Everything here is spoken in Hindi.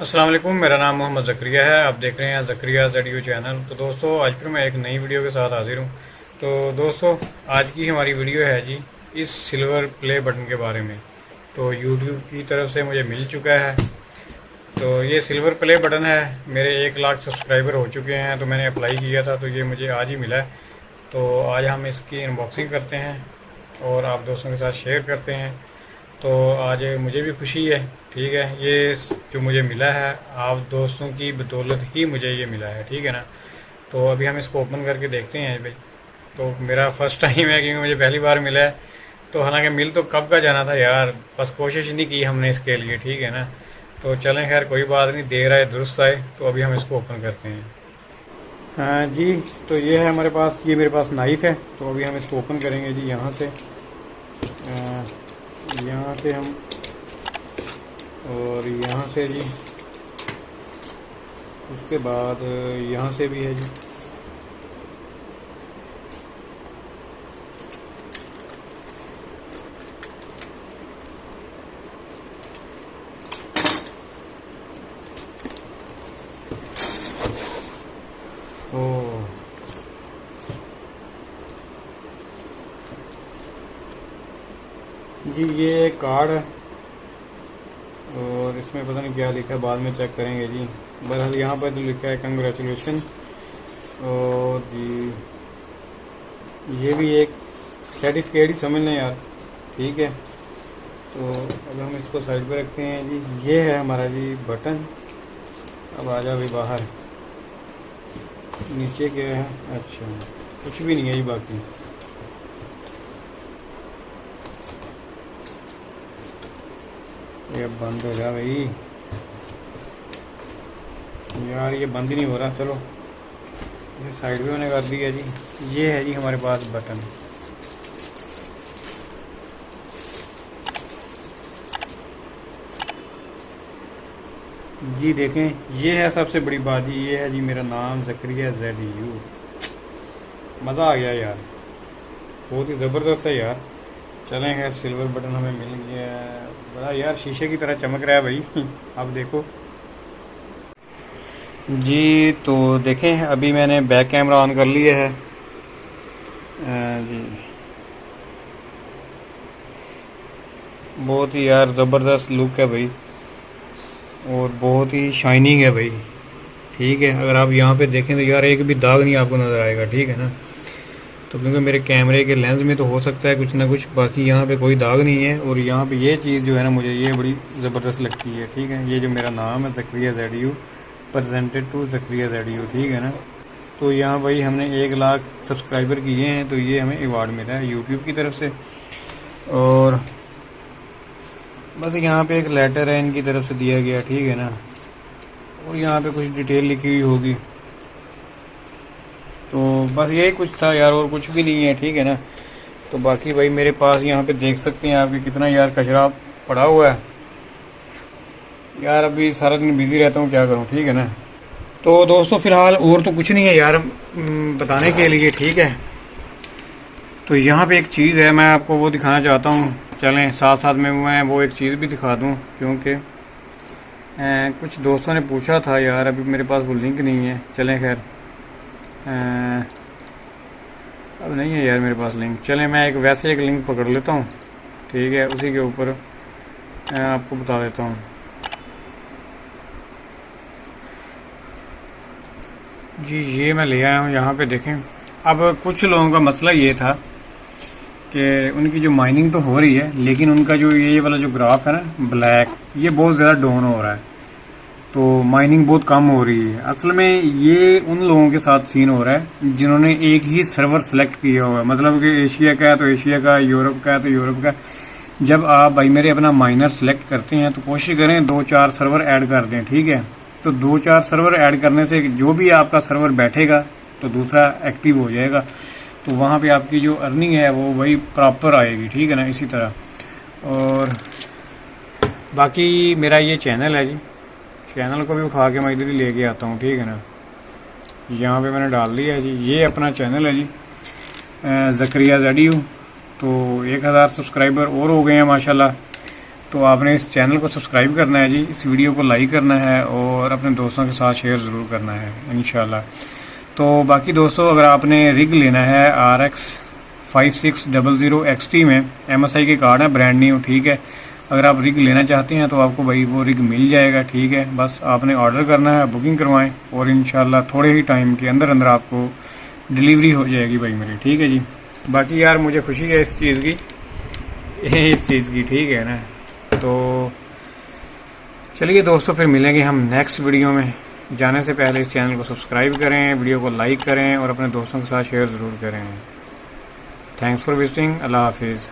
अस्सलाम वालेकुम, मेरा नाम मोहम्मद ज़करिया है। आप देख रहे हैं ज़करिया ज़ेडियो चैनल। तो दोस्तों, आज फिर मैं एक नई वीडियो के साथ हाजिर हूँ। तो दोस्तों, आज की हमारी वीडियो है जी इस सिल्वर प्ले बटन के बारे में। तो यूट्यूब की तरफ से मुझे मिल चुका है। तो ये सिल्वर प्ले बटन है। मेरे 1 लाख सब्सक्राइबर हो चुके हैं, तो मैंने अप्लाई किया था, तो ये मुझे आज ही मिला है। तो आज हम इसकी अनबॉक्सिंग करते हैं और आप दोस्तों के साथ शेयर करते हैं। तो आज मुझे भी खुशी है, ठीक है। ये जो मुझे मिला है आप दोस्तों की बदौलत ही मुझे ये मिला है, ठीक है ना। तो अभी हम इसको ओपन करके देखते हैं भाई। तो मेरा फर्स्ट टाइम है, क्योंकि मुझे पहली बार मिला है। तो हालांकि मिल तो कब का जाना था यार, बस कोशिश नहीं की हमने इसके लिए, ठीक है ना। तो चलें, खैर कोई बात नहीं, देर आए दुरुस्त आए। तो अभी हम इसको ओपन करते हैं। हाँ जी, तो ये है हमारे पास, ये मेरे पास नाइफ़ है। तो अभी हम इसको ओपन करेंगे जी यहाँ से हम, और यहाँ से जी, उसके बाद यहाँ से भी है जी। ओ जी, ये एक कार्ड है और इसमें पता नहीं क्या लिखा है, बाद में चेक करेंगे जी। बहरहाल यहाँ पर तो लिखा है कंग्रेचुलेशन। और जी ये भी एक सर्टिफिकेट ही समझ लें यार, ठीक है। तो अब हम इसको साइड पे रखते हैं जी। ये है हमारा जी बटन। अब आ जाओ भी बाहर। नीचे क्या है? अच्छा, कुछ भी नहीं है जी बाकी। ये बंद हो गया भाई यार, ये बंद ही नहीं हो रहा। चलो इसे साइड में मैंने कर दिया जी। ये है जी हमारे पास बटन। जी देखें, ये है सबसे बड़ी बात जी। ये है जी मेरा नाम ज़करिया ज़ेडियो। मज़ा आ गया यार, बहुत ही ज़बरदस्त है यार। चलें, खैर सिल्वर बटन हमें मिल गया। बड़ा यार शीशे की तरह चमक रहा है भाई आप देखो जी। तो देखें, अभी मैंने बैक कैमरा ऑन कर लिया है जी। बहुत ही यार ज़बरदस्त लुक है भाई, और बहुत ही शाइनिंग है भाई, ठीक है। अगर आप यहाँ पे देखें तो यार एक भी दाग नहीं आपको नज़र आएगा, ठीक है ना। तो क्योंकि मेरे कैमरे के लेंस में तो हो सकता है कुछ ना कुछ, बाकी यहाँ पे कोई दाग नहीं है। और यहाँ पे ये चीज़ जो है ना, मुझे ये बड़ी ज़बरदस्त लगती है, ठीक है। ये जो मेरा नाम है ज़करिया ज़ेडियो, प्रेजेंटेड टू ज़करिया ज़ेडियो, ठीक है ना। तो यहाँ भाई हमने 1 लाख सब्सक्राइबर किए हैं, तो ये हमें अवार्ड मिला है यूट्यूब की तरफ से। और बस यहाँ पे एक लेटर है इनकी तरफ से दिया गया, ठीक है ना। और यहाँ पे कुछ डिटेल लिखी हुई होगी। तो बस यही कुछ था यार, और कुछ भी नहीं है, ठीक है ना। तो बाकी भाई मेरे पास यहाँ पे देख सकते हैं आपके कितना यार कचरा पड़ा हुआ है यार। अभी सारा दिन बिज़ी रहता हूँ, क्या करूँ, ठीक है ना। तो दोस्तों फ़िलहाल और तो कुछ नहीं है यार बताने के लिए, ठीक है। तो यहाँ पे एक चीज़ है, मैं आपको वो दिखाना चाहता हूँ। चलें साथ साथ में मैं वो एक चीज़ भी दिखा दूँ, क्योंकि कुछ दोस्तों ने पूछा था यार, अभी मेरे पास वो लिंक नहीं है। चलें खैर, अब नहीं है यार मेरे पास लिंक। चलें मैं वैसे एक लिंक पकड़ लेता हूँ, ठीक है, उसी के ऊपर आपको बता देता हूँ जी। ये मैं ले आया हूँ, यहाँ पे देखें। अब कुछ लोगों का मसला ये था कि उनकी जो माइनिंग तो हो रही है, लेकिन उनका जो ये वाला जो ग्राफ है ना ब्लैक, ये बहुत ज़्यादा डाउन हो रहा है। तो माइनिंग बहुत कम हो रही है। असल में ये उन लोगों के साथ सीन हो रहा है जिन्होंने एक ही सर्वर सेलेक्ट किया हुआ है, मतलब कि एशिया का है तो एशिया का, यूरोप का है तो यूरोप का। जब आप भाई मेरे अपना माइनर सेलेक्ट करते हैं तो कोशिश करें 2-4 सर्वर ऐड कर दें, ठीक है। तो 2-4 सर्वर ऐड करने से जो भी आपका सर्वर बैठेगा तो दूसरा एक्टिव हो जाएगा, तो वहाँ पे आपकी जो अर्निंग है वो वही प्रॉपर आएगी, ठीक है ना। इसी तरह और बाकी मेरा ये चैनल है जी, चैनल को भी उठा के मैं इधर ही लेके आता हूँ, ठीक है ना। यहाँ पे मैंने डाल दिया है जी, ये अपना चैनल है जी ज़करिया ZU। तो 1000 सब्सक्राइबर और हो गए हैं माशाल्लाह। तो आपने इस चैनल को सब्सक्राइब करना है जी, इस वीडियो को लाइक करना है और अपने दोस्तों के साथ शेयर ज़रूर करना है इंशाल्लाह। तो बाकी दोस्तों, अगर आपने रिग लेना है RX 5600 XT में, MSI के कार्ड है, ब्रांड न्यू, ठीक है। अगर आप रिग लेना चाहते हैं तो आपको भाई वो रिग मिल जाएगा, ठीक है। बस आपने ऑर्डर करना है, बुकिंग करवाएं और इंशाल्लाह थोड़े ही टाइम के अंदर अंदर आपको डिलीवरी हो जाएगी भाई मेरी, ठीक है जी। बाकी यार मुझे खुशी है इस चीज़ की, ठीक है ना। तो चलिए दोस्तों, फिर मिलेंगे हम नेक्स्ट वीडियो में। जाने से पहले इस चैनल को सब्सक्राइब करें, वीडियो को लाइक करें और अपने दोस्तों के साथ शेयर ज़रूर करें। Thanks for visiting. अल्लाह हाफिज़।